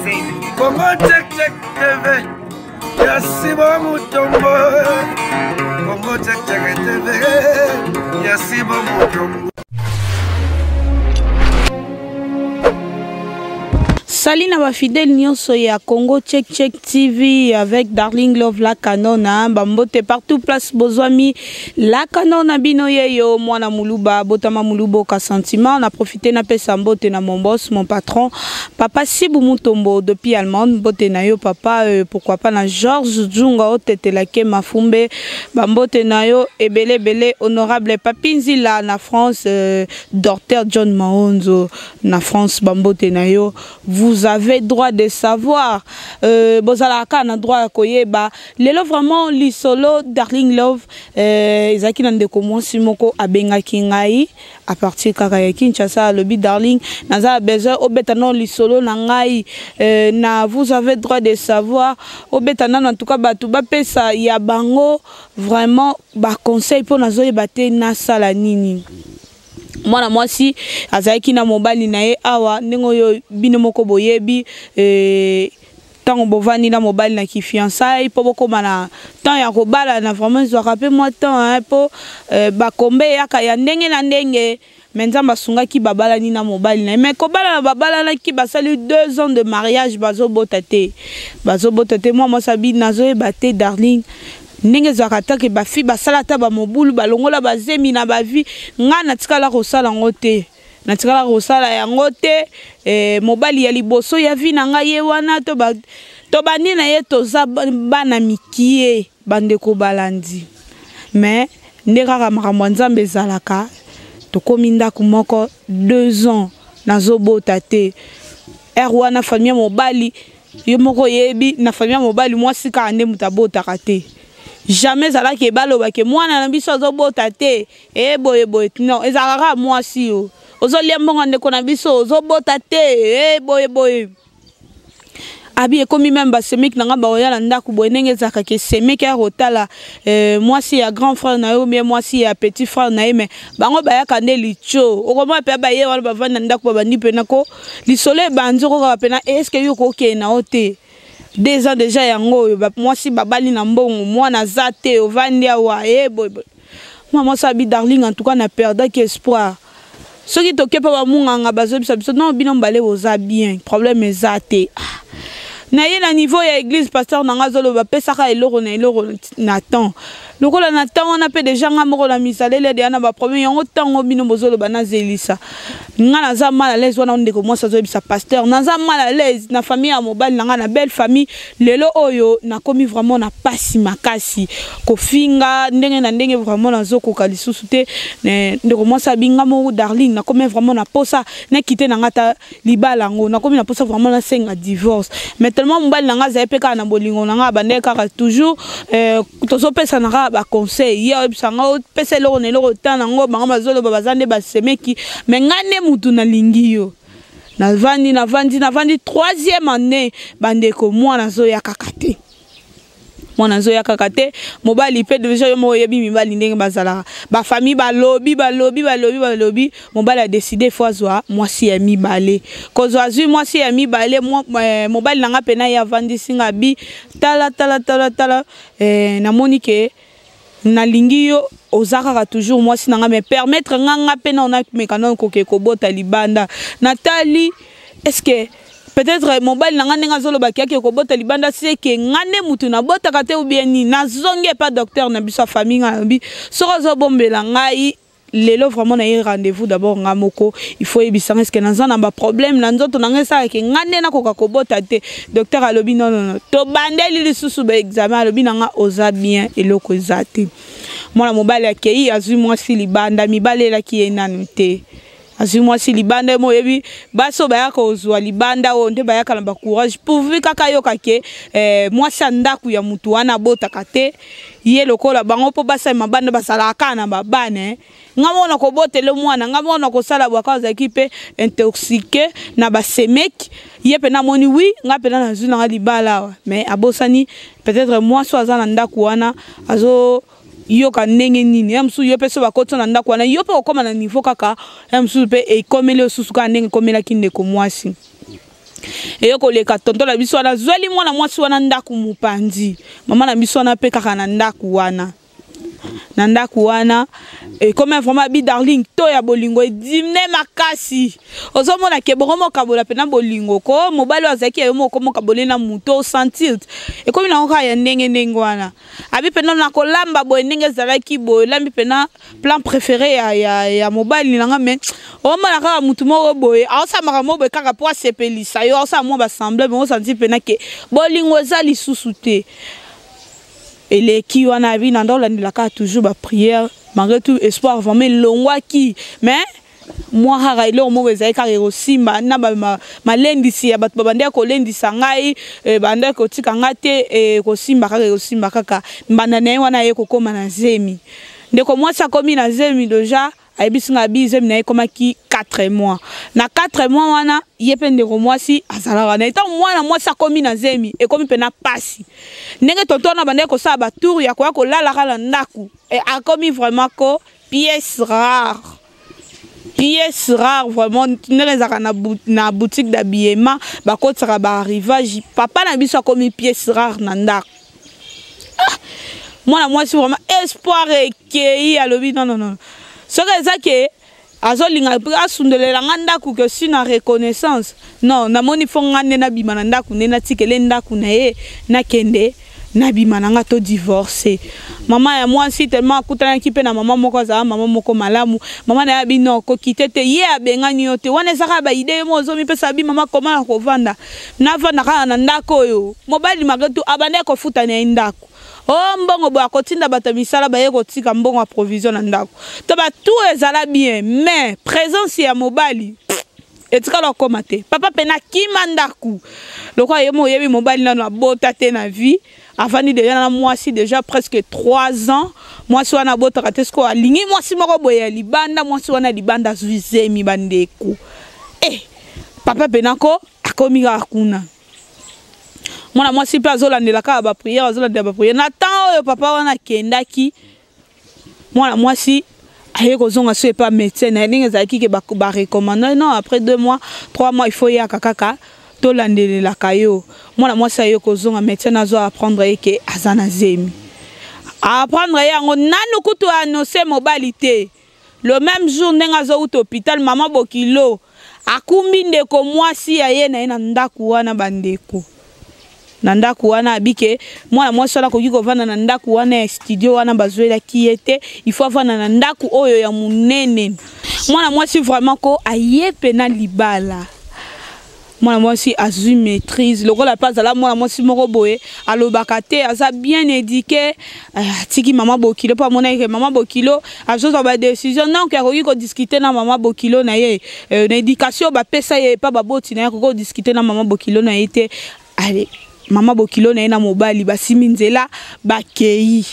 Congo check check TV. Yasibo Mutombo. Congo check check TV. Yasibo Mutombo. Salut na ba fidèle nyonso ya Congo Check Check TV avec Darling Love la kanona bambote partout place bozwami la kanona bino yeyo mwana muluba botama mulubo ka sentiment on a profité na pesa mbote na mon boss mon patron papa Sibu Mutombo depuis Allemagne bote na yo papa pourquoi pas na Georges Djunga otete la ke mafumbe bambote na yo ebele bele honorable Papinzi la na France Dr John Mahonzo na France bambote na yo vous avez droit de savoir bozalaka na droit koyeba lelo vraiment li solo Darling Love ezaki na ndeko monsi moko abengaki ngai à partir kaka ya Kinshasa lobi Darling naza besoin obetana li solo na ngai na vous avez droit de savoir obetana en tout cas batu ba pesa ya bango vraiment ba conseil pour nazoyeba te na sala nini mwana mwasi azaki na mobali na ye awa ndenge oyo bino moko boyebi tango bovani na mobali na ki fiançailles po bokoma na temps ya kobala na vraiment zo rappeler moi temps po bakombe yaka ya ndenge na ndenge menzamba sungaki babala ni na mobali na mais kobala na babala na ki basali 2 ans de mariage bazobota te moi sabi nazo ebate Darling ndenge zakata ke ba fi basala ta ba mobulu balongola bazemi na ba vi nga natikala kosala ngote natikala kosala ya ngote mobali ya liboso ya vi na nga ye wana to bani na ye toza bana mikie bande ko balandi mais ndeka makambo nzambe zalaka to kominda kumoko 2 ans nazobota te wana famille mobali yo moko yebi na famille mobali mwasi ka ande mutabota kate jamais ala ke baloba ke mwana na biso azobota te boye non ezalaka mwasi yo ozolia mbongo ndeko na biso ozobota te boye abi ekomi même ba semik nanga ba oyala ndaku boye ndenge ezaka ke semik ya rotala mwasi ya grand frère na yo bien mwasi ya petit frère na ye mais bango bayaka nde licho okoma pe ba ye wana bavanda ndaku babandi pe nako lisole banzoko ka pena est-ce que yo koke na ote 2 ans déjà yango moi si babali na mbongo moi na zate ovandi awa boy moi sabi Darling en tout cas na perda que espoir ceux qui toke pa ba munganga bazo biso non bino mbale oza bien problème ezate na ye na niveau ya église pasteur nanga zolo ba pesaka eloko na temps lokola na temps on a pe déjà ngamoko la misalele de na ba problème yango tango bino bozolo bana zelisa nga na za mal à l'aise wana ndeko moi ça zo bisa pasteur na za mal à l'aise na famille ya mobali nanga na belle famille lelo oyo na komi vraiment na pasi makasi kofinga ndenge na ndenge vraiment na zo koka lisusu te ndeko moi ça binga mo Darling na komi vraiment na posa na kité na ngata libala ngo na komi na posa vraiment na senga divorce mais tellement mobali nanga za epeka na bolingo nanga bande kaka toujours tozo pesa na ba conseil ya bisanga pesa loko ne loko tana ngo bango bazolo bazande basemeki mais ngane mutu na lingi yo na vandi 3e année bandeko mwana zo ya kakate mwana zo ya kakate mobali pe déjà yo mo yebi mibali ndenge bazala ba famille balobi mobali a décidé foizwa mwasi ya mibale kozo azui mwasi ya mibale mobali nanga pena ya vandi singa bi tala na monike na lingi yo ozaka toujours mwasi nanga me permettre nganga pena on a mekano ko bota libanda Nathalie est-ce que peut-être mobile nanga nenga zolo bakiaki ko bota libanda c'est que ngane mutu na bota kate ou bien ni na zonge pas docteur na biso famille ngabi soko zo bombela ngai lelo vraiment na rendez-vous d'abord ngamoko il faut ebisanga est-ce que nanza na ba problème na nzoto nanga ça ke ngane na koka ko bota te docteur alobi non to bandeli lisusu ba examen alobi nanga oza bien eloko ezate mwana mobile akei azui mwasi libanda mibale la ki enanu te azui mwasi libanda mo yebi baso bayaka ozwa libanda o nde bayaka na ba courage pourvu kaka yo kake mwasi ndaku ya mutu wana bota kate ye lokola bango po basa mabanda basala kana babane ngamona ko botele mwana ngamona ko sala bwakaza equipe intoxiqué na basemeki ye pena moni oui nga pena na zuna nga libala mais abosani peut-être moi so azana ndaku wana azo yo ka ndenge nini yamsu yo pe so bakotso na ndaku wana yo pe okoma na niveau kaka yamsu pe e komele osusu ka ndenge komela kinde ko mwasi Et yo koleka tonton na biso wana zweli mwana mwasi wana ndaku mupandi mama na biso wana pe kaka na ndaku wana et comme vraiment bi darling to ya bolingo edimne makasi ozomona ke bokomo kabola pena bolingo ko mobali azaki yo moko mo kabolena muto sentir et comme na oka ya ndenge wana abi pena na kolamba boy ndenge zalaki boy lambi pena plan préféré ya mobali nanga mais o mala ka mutu moko boy asa makamo boy kaka po sepelisa yo asa mo ba semble mais on sentir pena ke bolingo ezali susute. Et les qui on a vu dans la carte toujours ba prière malgré tout espoir vraiment longwa qui mais moi haraile au mauvais aikare aussi na ma lendisi ya bato babande ko lendisa ngai bande ko tika ngate e ko simba kaka mbanda na wana ye ko koma na zemi ndeko moi ça komi na zemi déjà aibisinga bizemi na koma ki 4 mois na 4 mois wana yepende ko moi si azala na etant moi ça komi na zemi e komi pena pasi ndenge tonton na bande ko sa ba tour ya ko lala kala ndaku et a komi vraiment ko pièce rare vraiment na boutique d'habillement ba ko tsaka ba arrivage papa na biso komi pièce rare na ndaku moi si vraiment espoir et alobi non ce que ça que azolinga asundelela ndaku que si na reconnaissance non na moni fonga nena bimana ndaku nena tikele ndaku na ye na kende na bimana nga to divorcer maman ya moi si tellement akutana ki pe na maman moko za maman moko malamu maman na ya bino ko kitete ye abengani yote wana zaka ba idée mo zo mi pesa bi maman comment ko vanda na vanda kana na ndako yo mobali magatu abane ko futa na ndako oh mbongo bo akotinda bata misala ba ye ko tika mbongo a provision na ndako to ba tout ezala bien mais présence ya mobali etika lo komate papa pena kimandaku lokwa yemo yebi mobali na na bota te na vie avani déjà na mwasi déjà presque 3 ans mwasi wana bota katesko alingi mwasi moko boya libanda mwasi wana libanda zuizemi bandeko papa pena ko akomi kuna mwana mwasi pe azolandela ka ba prière azolandela ba prière na temps oyo papa wana kendaki mwana mwasi aye kozonga so pas médecin na ndenge zaki ke ba recommander non après 2 mois 3 mois il faut ya kakaka to landelela kayo mwana mwasi aye kozonga médecin azo apprendre que azana zemi apprendre yango nanu kutu annoncer mobilité le même jour ndenga zo ut hôpital maman bokilo akumbi ndeko mwasi aye na ndaku wana bandeko na ndaku wana abike mwana mwasi wana koki kovanda na ndaku wana ya studio wana bazwela kiete il faut vanda na ndaku oyo ya munene mwana mwasi vraiment ko ayepe na libala mwana mwasi azui maîtrise lokola pas ala mwana mwasi moko boye alobaka te aza bien éduqué tiki mama bokilo pa mona ke mama bokilo azoza ba décision donc akoki ko discuter na mama bokilo na ye na éducation ba pesa ye pa baboti na ye ko discuter na mama bokilo na ye te allez mama bokilo na ena mobali basimi nzela bakei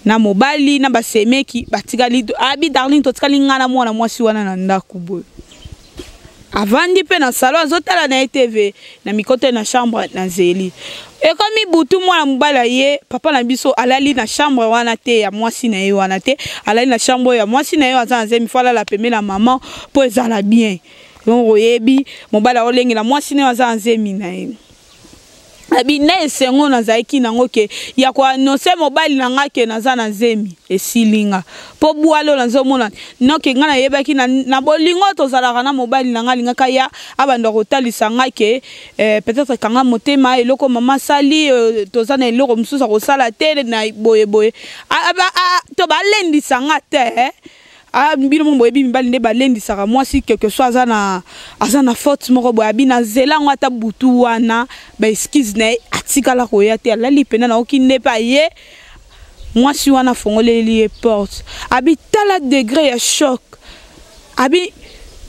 na mobali na basemeki batikali abi darling to tikali ngana mwana mwasi wana na ndaku boy avandi pe na salon azotala na TV na mikote na chambre na zeli e komi butu mwana mobala ye papa na biso alali na chambre wana te ya mwasi na ye wana te alali na chambre ya mwasi na ye azana zemi fala la peme la maman po ezala bien donc oyebi mobala olengi na mwasi na ye azana zemi na ye abi na sengo na zaiki nango ke ya kwa no se mobile na ngake na za na zemi esilinga po bualo na zomona no ke ngana yebaki na bolingo to zalaka na mobile na ngalinga kaya abanda kotalisa ngake peut-être kanga motema eloko mama sali to za na eloko msusa ko sala tele na boye to balendisa ngate bino mo yebi mbali nde balendisaka mwasi quelque soit azana faute moko boya bina zela ngata butu wana ba excuse na atikala ko ya te alali pena na okinde pa ye mwasi wana fongoleli e porte abi tala degré ya choc abi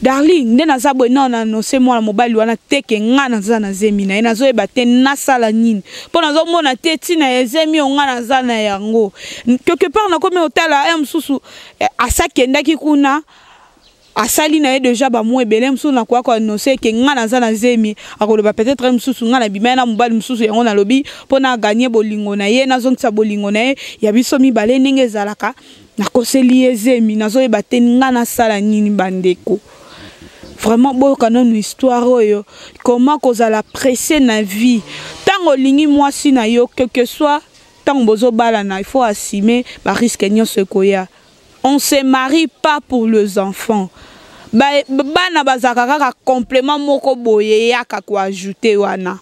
darling nde naza boye non no se moi mobali wana teke nga naza na zemi na ina zo eba te nasala nini po nazo mona te tina ezemi nga naza na yango quelque part na komi hotela msusu asakendaki kuna asali na ye déjà ba mo ebele msusu na kwa ko no se ke nga naza na zemi akoloba peut-être msusu nga na bimana mobali msusu yango na lobi po na gagner bolingo na ye nazo ntsa bolingo na ye ya biso mi bale ndenge zalaka na koseli ezemi nazo eba te nga nasala nini bandeko vraiment boyoka nanu histoire oyo comment kozala pressé na vie tango lingi mwasi na yo quel que soit tango bozo balana il faut assumer ba risque nyonso ekoya. On se marie pas pour les enfants. Bana bazaka kaka complément moko boye yaka ko ajouter wana.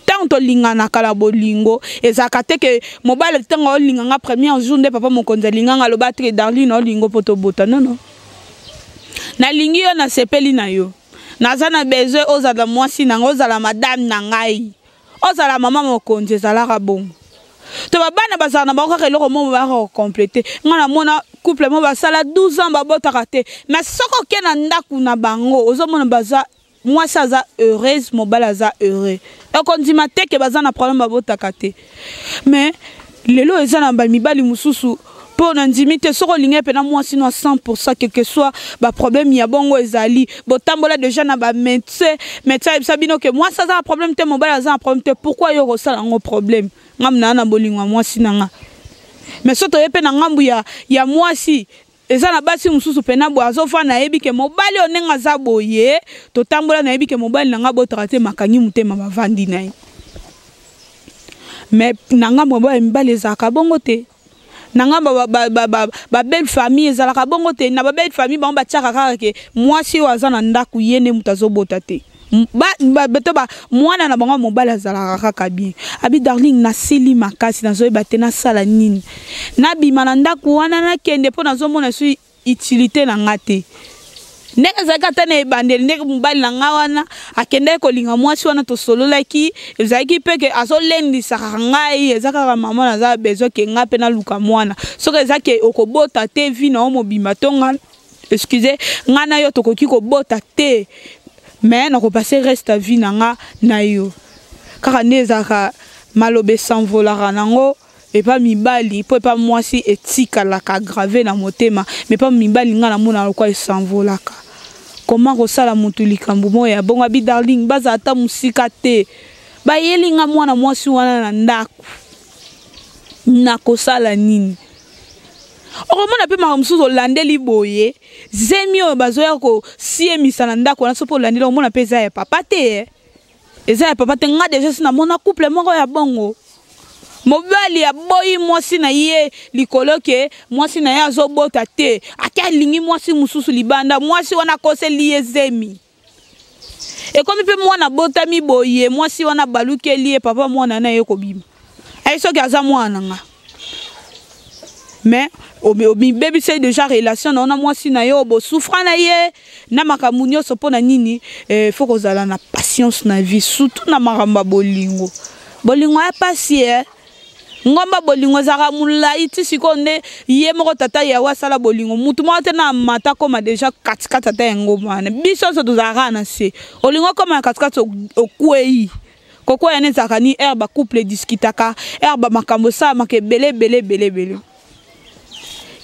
Tant lingana kala bolingo ezaka te ke mobile tango linganga premier jour de papa mokonza linganga lo battre Darling o lingo poto bota non. Na lingi yo na sepeli na yo. Naza na besoin ozala mwasi na ozala madame na ngai. Ozala mama mokonza ezalaka bongo. To bana bazana na bako keloko mo ba compléter. Ngana mona couple mo basala 12 ans babotaka te. Mais soko ke na ndaku na bango ozomona baza mwasi aza heureuse mobile aza heureux. Et kondima te ke baza na problème babotaka te. Mais lelo eza na ba mibali mususu pour n'indimiter soko lingé pena mwasi no 100% quel que soit ba problème ya bongo ezali botambola déjà na ba médecin sabino que moi ça a un problème te mobile aza un problème te pourquoi yo ressala un problème ngamna na bolingwa mwasi nanga mais soto yepe na ngambu ya mwasi eza na basi mususu pena bo azofa na yebi ke mobile onenga za boye to tambola na yebi ke mobile nanga botrate makangi mutema bavandi na mais nanga mobile mbale zaka bongo te nanga ba belle famille ezalaka bongo te na ba belle famille ba tiaka kaka ke mwasi waza na ndaku yene mutazobota te ba mwana na bango mobile azalaka kaka bien abi Darling na sili makasi nazoyeba te na sala nini na bima na ndaku wana na kende po nazomona su utilité na ngate ndenge zaka tane bandeli ndenge mobile na ngawana akende kolinga mwasi wana to sololaki ezaki peke azolendisa ngai ezaka mama na za besoin ke ngape na luka mwana soki ezaki okobota te vi na omobima tonga excusez ngana yo tokoki kobota te mais na ko passer reste vie nanga na yo kaka nezaka malobe s'envolara nango et pas mibali po pas mwasi etika la ka gravé na motema mais pas mibali ngana mona kwa s'envolaka comment kosala mutu likambo moya bongo abi Darling baza ata musika te ba yelinga mwana mwasi wana na ndaku na kosala nini okomona pe makamsusu olandeli boye zemi oyo bazoya ko siemisa na ndako wana sopo olandeli omona pe eza ya papa te eza ya papa te nga deja sina mona couple moko ya bongo mobali ya boyi mwasi na ye likolo ke mwasi na ye azobota te ake alingi mwasi mususu libanda mwasi wana koseli ye zemi ekomi pe mwana botami boye mwasi wana balukeli ye papa mwana na ye kobima ai soki aza mwana nga mais obi baby c'est déjà relation na mwasi na yo bo souffrant na ye na makambo nyonso pona nini faut kozala na patience na vie surtout na maramba bolingo ya pasi ngomba bolingo zaka mulai ti sikonde ye moko tata ya wasala bolingo mutu mo te na mata koma déjà katikata ta ngoma na biso so tozaka na se olingo koma katikata okwei koko ya nezaka ni herba couple discutaka herba makambo sa make bele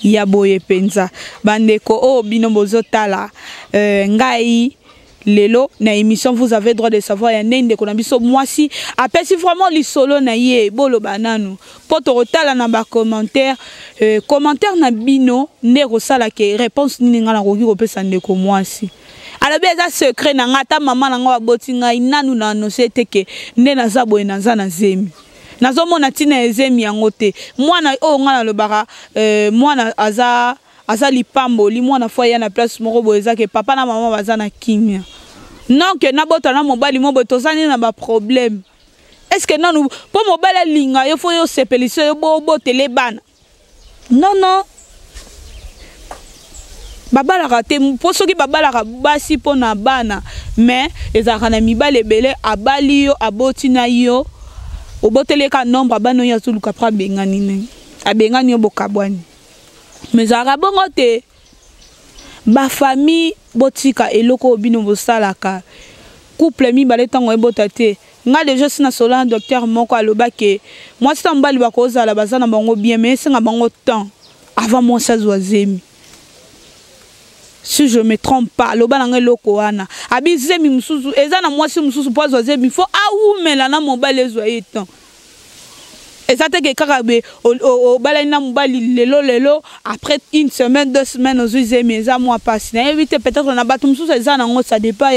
ya boye penza bandeko o bino bozotala ngai lelo na émission vous avez droit de savoir ya nende ko na biso mwasi apesi vraiment lisolo na ye bolo bananu poto rotala na ba commentaire na bino ne rosala ke réponse ni ngala ko ki ko pesa ndeko mwasi ala beza secret na ngata mama na ngwa boti ngai nanu na no seteke nde na zabo na zana zemi nazomona tina ezemi yango te mwana o ngala lobaka mwana aza lipambo li mwana fwa ya na place moko boeza ke papa na mama baza na kimia non que na bota na mobali mo botozani na ba problème est-ce que non po mobali linga yo fo yo sepeliso yo botele bana non babalaka te po soki babalaka basi po na bana mais ezaka na mibale ebele abali yo aboti na yo oboteleka nombre bano ya zuluka pra bengani ne abengani yo bokabwani mais zaka bongo te ba famille botika eloko bino bosalaka couple mi baletango ebota te nga déjà sina solo un docteur moko aloba ke moi c'est mbali bakozala bazana bango bien mais c'est nga bango temps avant moi ça zoazemi si je me trompe pas loba nanga eloko wana abizemi mususu ezana moi si mususu po zoazemi faut aumela na mobile ezoye temps Et ça te que karabe au balena mobali lelo après une semaine 2 semaines aux mes à moi passe na éviter peut-être na batum sous ça na ngo ça dépend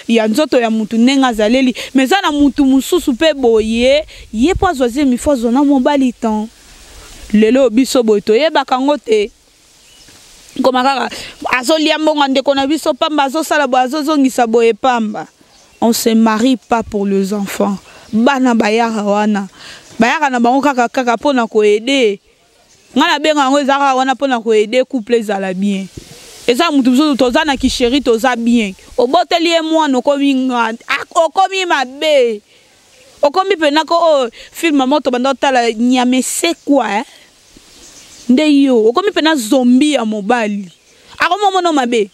ya nzoto ya mutu nenga zaleli mais ça na mutu mususu pe boye ye po zoze mi fo zona mobali temps lelo biso boto ye bakango te koma kaka azolia mbonga ndeko na biso pamba azosala bo azozongisa boye pamba. On se marie pas pour les enfants bana bayara wana bayaka na bango kaka pona ko aider ngana benga ngo ezaka wana pona ko aider couple ezala bien eza mutu biso toza na ki chéri toza bien oboteli e mwana okomi mabe okomi pena ko film moto banda tala nyame c'est quoi nde yo okomi pena zombie ya mobali akoma mono mabe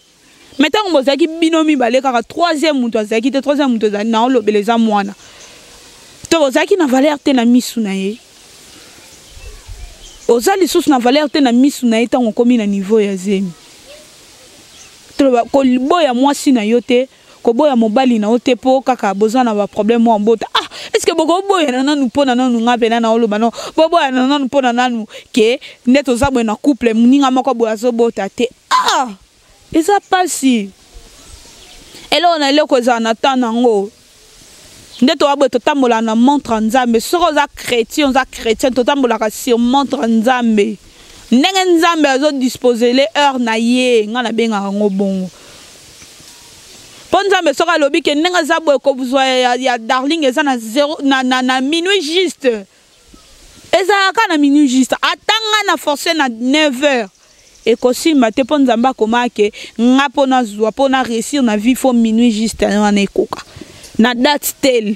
metango bozaki binomi bale kaka 3e mutu azaki te 3e mutu azali na olobeleza mwana ozaki na valeur te na misu na ye ozali sous na valeur te na misu na ye tango komi na niveau ya zemi ko boya mwasi na yo te ko boya mobali na yo te po kaka besoin na ba problème en bota est-ce que boko boya na nanu pona nanu ngape na oloba no boya na nanu pona nanu ke neto za na couple muninga moko boya zo bota te eza pasi elo na leko za na tanango ndeto wabo totambola na montre nzambe soko za chrétien totambola ka sur montre nzambe ndenge nzambe azo disposer les heures na ye ngana benga ngo bongo pon nzambe soko lobi ke ndenge za boye ko buzwa ya darling eza na 0 na minuit juste eza ka na minuit juste atanga na forcer na 9h et kosi mate pon nzamba komake ngapo na zwa pona réussir na vie fo minuit juste na ekoka na date tel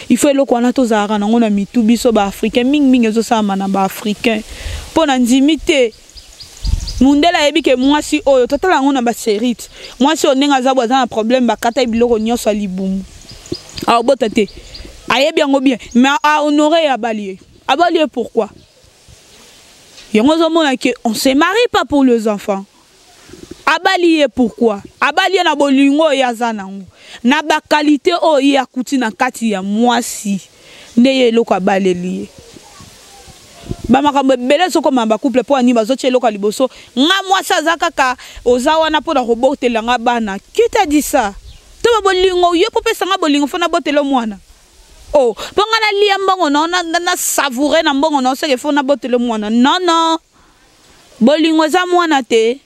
il faut eloko wana tozalaka nango na mitu biso baafricain mingi ezosama na baafricain mpo na ndimi te mundele ayebi ke mwasi oyo totala yango na baserite mwasi oyo ndenge aza bo aza na problème bakata biloko nyonso ya libumu aobota te ayebi yango bien mais ahonore abali ye pourquoi yango ozomona ke on se marie pas pour les enfants abali ye pourquoi abali ye na bolingo oyo aza nango na ba qualité oyo ya kuti na kati ya mwasi nde ye eloko abaleli ye bamakambo ebele soko mamba couple po ani bazotia eloko liboso nga mwasi aza kaka oza wana mpona kobotela nga bana qui t'a dit ça to bolingo yo popesa nga bolingo fona botela mwana oh ponga na lia mbongo na savourer na mbongo na seke fona botela mwana non bolingo za mwana te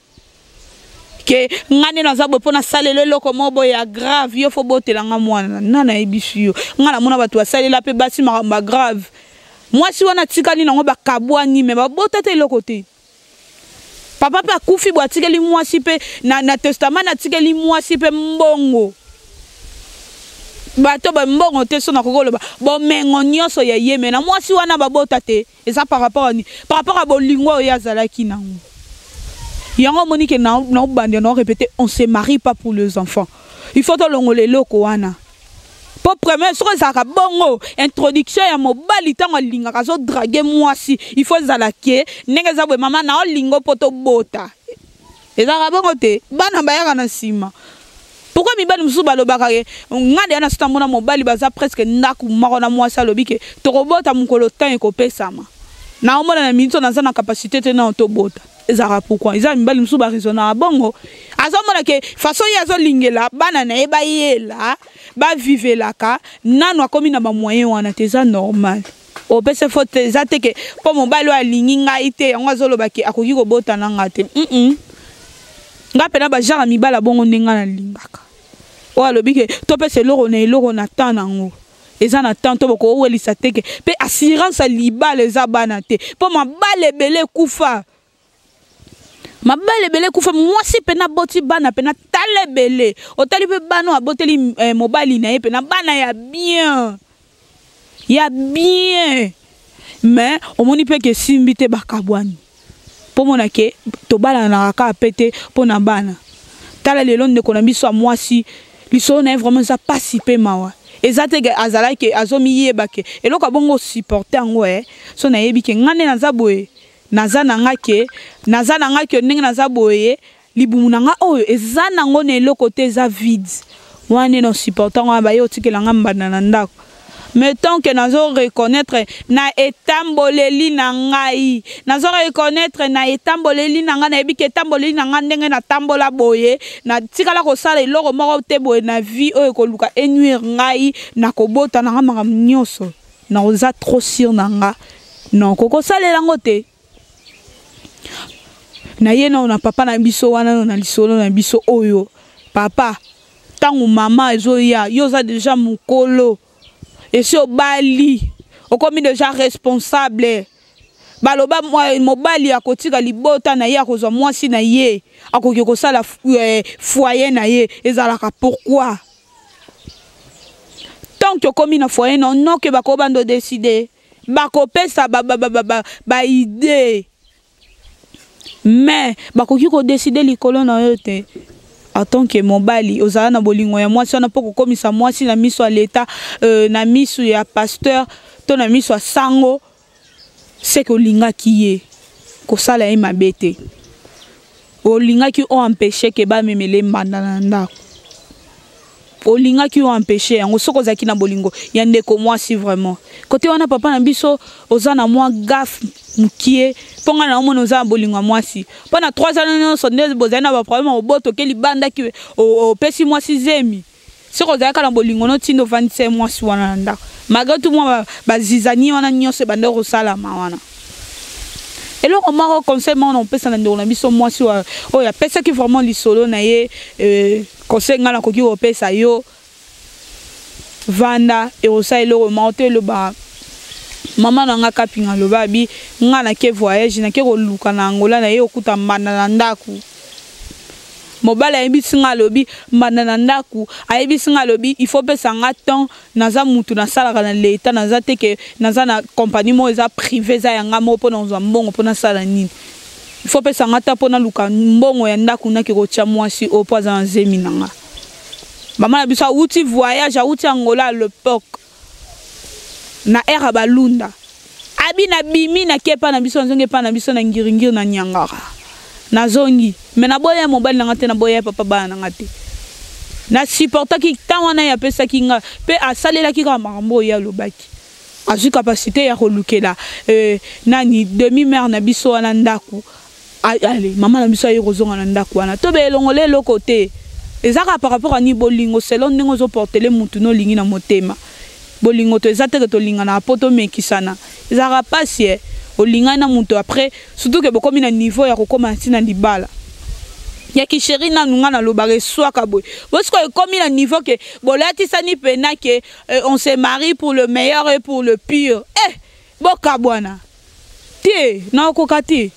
ke ngane na zabo pona salele loko mobo ya grave yo fo botela nga mwana nana ebisu yo ngana mona batu asalela pe basi ma grave mwasi wana tikali nango bakabwani me babota te loko te papa pa kufi bwa tikeli mwasi pe na testament na tikeli mwasi pe mbongo bato ba mbongo te so na kokoloba bo mengo nyonso ya yeme na mwasi wana babota te eza par rapport à bolingo ya zalaki nango yango monique na bande na répéter on se marie pas pour les enfants il faut tolongole loko wana pour premier sur ça bongo introduction ya mobali tango linga kazo draguer mwasi il faut zalake ndenge za mama na lingo poto bota eza bongo te bana bayaka na sima pourquoi mibali musu balobaka ke ngade ana stamona mobali baza presque ndaku mako na mwasi alobi ke tokobota mukolo temps ekopesama na omona na minito na za na capacité te na otobota ezara pourquoi ils ont mbali musu ba raisonner bongo azomona ke façon ya zo lingela bana na eba yela ba vivela ka nanu akomi na ba moyen wana te za normal o pese faute za te ke po mobali alingi ngai te yango azoloba ke akoki ko bota na ngate nga pena ba jara mibala bongo ndenga na lingaka o alobi ke to pese loko na tanango eza na tanto boko welisa te ke pe assurance libale za bana te po mabale bele kufa mabale bele kufa mwasi pena boti bana pena tale bele otali pe bano aboteli mobali na ye pena bana ya bien mais omoni pe ke simbi te bakabwani po mona ke to bala na ka pete po na bana tala lelo ndeko na biso mwasi liso na vraiment ça pas si pe mawa ezate ke azala ke azomi yeba ke eloko bongo supporter ngo so na yebi ke ngane na zaboye naza nanga ke ndenge naza boye libumu nanga oyo eza nango na eloko te eza vide wane no supportant ngo ba yo tikela nga mbanda na ndako mais tant que nazo reconnaître na etamboleli na ngai nazo reconnaître na etamboleli na ngai na yebi ke etamboleli na ngai ndenge na tambola boye na tikala ko sala eloko moko te boye na vie oyo koluka enuire ngai na kobota na ngama nyonso na oza trop sûr na nga non koko salela ngo te na ye na papa na biso wana na lisolo na biso oyo papa tangu mama ezoya yoza déjà mukolo et si obali okomi déjà responsable baloba mobali akotika libota na ye akozwa mwasi na ye akoki kosala foyer na ye ezalaka pourquoi tant que okomi na foyer non que bakobando décider bakopesa ba idée mais bakoki ko décider likolo na yo te en tant que mobali ozala na bolingo ya mwasi wana po kokomisa mwasi na miso ya leta na miso ya pasteur to na miso ya sango c'est que olingaki ye kosala ye mabe te olingaki o empêcher ke bamemele mbanda na ndako olingaki o empêcher yango soko ozalaki na bolingo ya ndeko mwasi vraiment côté wana papa na biso oza na mwa gaffe mukie ponga na omona oza na bolingo ya mwasi mpo na 3 ans nyonso nde bozali na baproblème oboto ke libandaki opesi mwasi zemi soko ozalaka na bolingo no ntinda ovandisa ye mwasi wana na ndako malgré tout mwa bazizani wana nyonso ebanda kosalama wana eloko moko conseil moko na opesa na ndeko na biso mwasi oyo apesaki vraiment lisolo na ye conseil nga nakoki kopesa yo vanda ekosala eloko moko te eloba mama na nga kapinga lobabi nga nake voyage nake koluka na Angola na ye okuta mbanda na ndaku mobala ayebisi nga alobi mbanda na ndaku ayebisi nga alobi il faut pesa nga temps naza mutu nasalaka na leta naza te ke naza na compagnie mo eza privé eza yanga mo mpo nazwa mbongo mpo nasala nini il faut pesa nga ta mpo naluka mbongo ya ndaku nake kotia mwasi oyo mpo aza na zemi na nga mama na biso awuti voyage awuti Angola à l'époque na era balunda abi na bimi na kepa na biso nzonge pa na biso na ngiringiri na nyangara na zongi mais na boya mobali na ngate na boya papa bana ngate na supporta ki tawana ya pesa kinga pe asalela ki ka makambo ya lobaki azu capacité ya kolukela nani demi mère na biso wana ndaku allez mama na biso ayi kozonga na ndaku wana to be longole lo côté ezaka par rapport à ni bolingo selon ndingo zo portele mutu no lingi na motema bolingo to ezate to linga na poto mekisana ezaka pasi olinga na mutu après surtout que bokomi na niveau ya kokoma ntina libala ya ki chéri na nunga na lobare swaka boy bosiko ekomi na niveau que bolati sani pena que on se marie pour le meilleur et pour le pire boka bwana te na kokati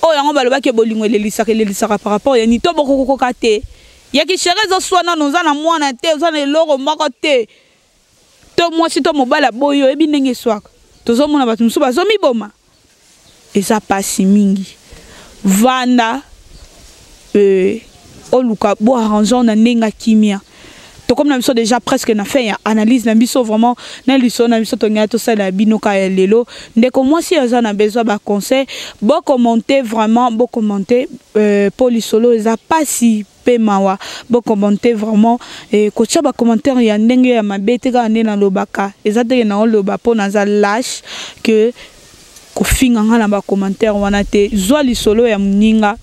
oh yango baloba ke bolingo lelisaka par rapport ya ni to boko kokate ya ki chéri zo swana noza na mwana te oza na eloko moko te to mwasi to mobala boyo ebi ndenge swaka tozomona bato mosusu bazomiboma eza pasi mingi vanda oluka bo arrangeant na ndenge kimia to comme na biso déjà presque na fait analyse na biso vraiment na liso na biso tonga to sala binoka ya lelo ndeko mwasi aza na besoin ba conseil bo commenter vraiment bo commenter pour lisolo eza pasi mawa bo commenter vraiment ko tcha ba commentaire ya ndenge ya mabete ka ndena lobaka ezate na loba po naza lâche que ko finga nga na ba commentaire wana te zwa lisolo ya mninga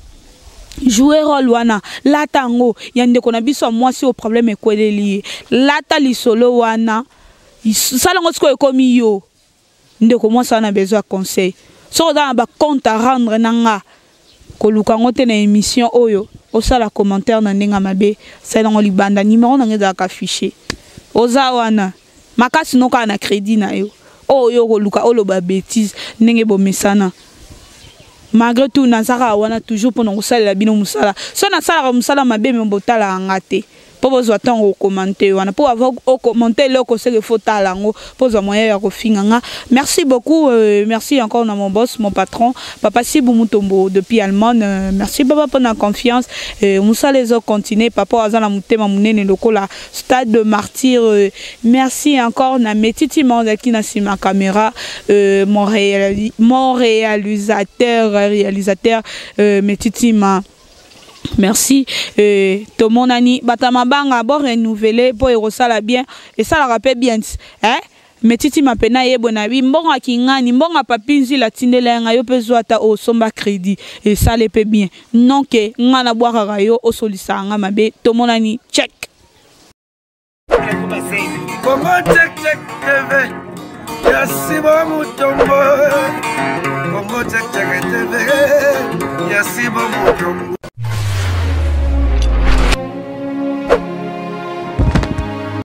jouer rôle wana lata ngo ya ndeko na biso mwasi au problème ekweleli lata lisolo wana sala ngo siko ekomi yo ndeko mwasi na besoin conseil so dans ba compte à rendre nanga ko lukango te na émission oyo osala commentaire na ndenge mabe sala ngo libanda numéro na ngeza ka afficher oza wana makasi noka na crédit na yo oyo ko luka oloba bêtise ndenge bomesana malgré tout nazaka wana toujours pour nous saler la bino musala so na sala musala mabe me botala ngate pour vous attendre au commenter wana pour avoir au commenter le conseil que faut talango pour za moyen ya kofinganga merci beaucoup merci encore à mon boss mon patron papa Sibou Mutombo depuis Allemagne merci papa pour la confiance musala les autres continuer papa azana mutema munene lokola stade de martyr merci encore na metiti monde qui na sima caméra mon réalisateur metiti ma Merci. Tomonani batamabanga bo renouveler pour erosala bien et ça la rappelle bien. Hein? Metiti mapena yebona bi mbonga kingani mbonga papinzi la tindela nga yo pezo ata o somba crédit et ça le peut bien. Non que ngana boaka yo o solisa nga mabe tomonani check. Comment check TV? Yasi bo mutombo. Comment check TV? Yasi bo mutombo.